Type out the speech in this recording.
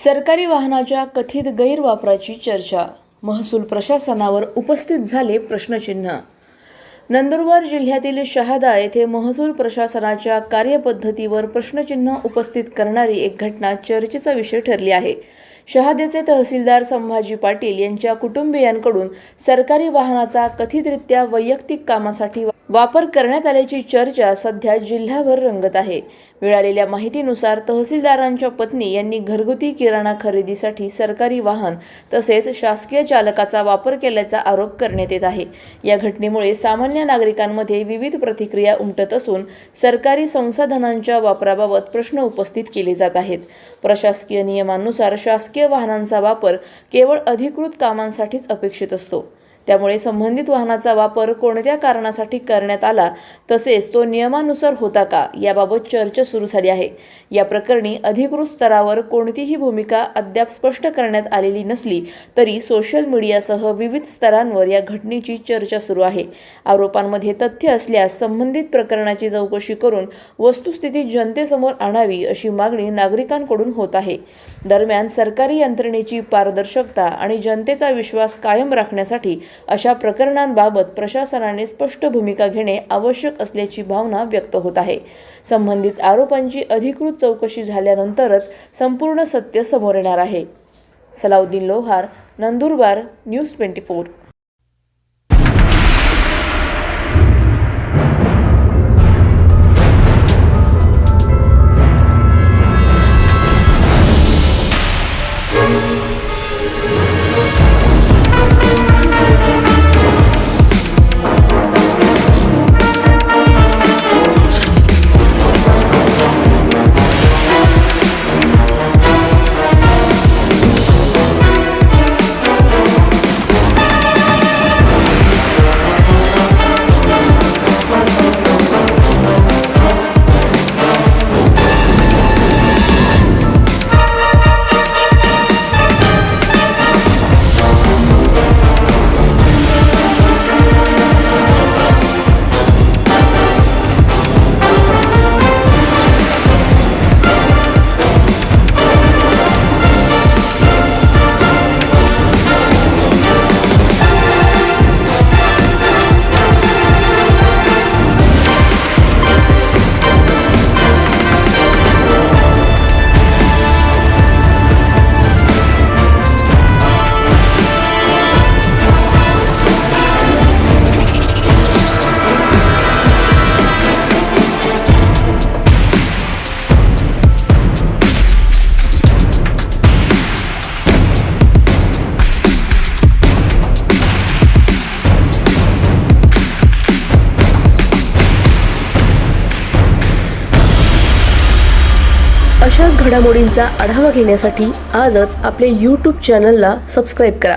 सरकारी वाहनाच्या कथित गैरवापराची चर्चा, महसूल प्रशासनावर उपस्थित झाले प्रश्नचिन्ह। नंदुरबार जिल्ह्यातील शहादा येथे महसूल प्रशासनाच्या कार्यपद्धतीवर प्रश्नचिन्ह उपस्थित करणारी एक घटना चर्चेचा विषय ठरली आहे। शहाद्याचे तहसीलदार संभाजी पाटील यांच्या कुटुंबियांकडून सरकारी वाहनाचा कथितरित्या वैयक्तिक कामासाठी वापर करण्यात आल्याची चर्चा सध्या जिल्ह्याभर रंगत आहे। मिळालेल्या माहितीनुसार तहसीलदारांच्या पत्नी यांनी घरगुती किराणा खरेदीसाठी सरकारी वाहन तसेच शासकीय चालकाचा वापर केल्याचा आरोप करण्यात येत आहे। या घटनेमुळे सामान्य नागरिकांमध्ये विविध प्रतिक्रिया उमटत असून सरकारी संसाधनांच्या वापराबाबत प्रश्न उपस्थित केले जात आहेत। प्रशासकीय नियमांनुसार शासकीय वाहनांचा वापर केवळ अधिकृत कामांसाठीच अपेक्षित असतो। त्यामुळे संबंधित वाहनाचा वापर कोणत्या कारणासाठी करण्यात आला तसेच तो नियमानुसार होता का याबाबत चर्चा सुरू झाली आहे। या प्रकरणी अधिकृत स्तरावर कोणतीही भूमिका अद्याप स्पष्ट करण्यात आलेली नसली तरी सोशल मीडियासह विविध स्तरांवर या घटनेची चर्चा सुरू आहे। आरोपांमध्ये तथ्य असल्यास संबंधित प्रकरणाची चौकशी करून वस्तुस्थिती जनतेसमोर आणावी अशी मागणी नागरिकांकडून होत आहे। दरम्यान सरकारी यंत्रणेची पारदर्शकता आणि जनतेचा विश्वास कायम राखण्यासाठी अशा प्रकरणांबाबत प्रशासनाने स्पष्ट भूमिका घेणे आवश्यक असल्याची भावना व्यक्त होत आहे। संबंधित आरोपांची अधिकृत चौकशी झाल्यानंतरच संपूर्ण सत्य समोर येणार आहे। सलाउद्दीन लोहार, नंदुरबार, न्यूज 24। अशाच घडामोडींचा आढावा घेण्यासाठी आजच आपल्या YouTube चॅनलला सबस्क्राइब करा।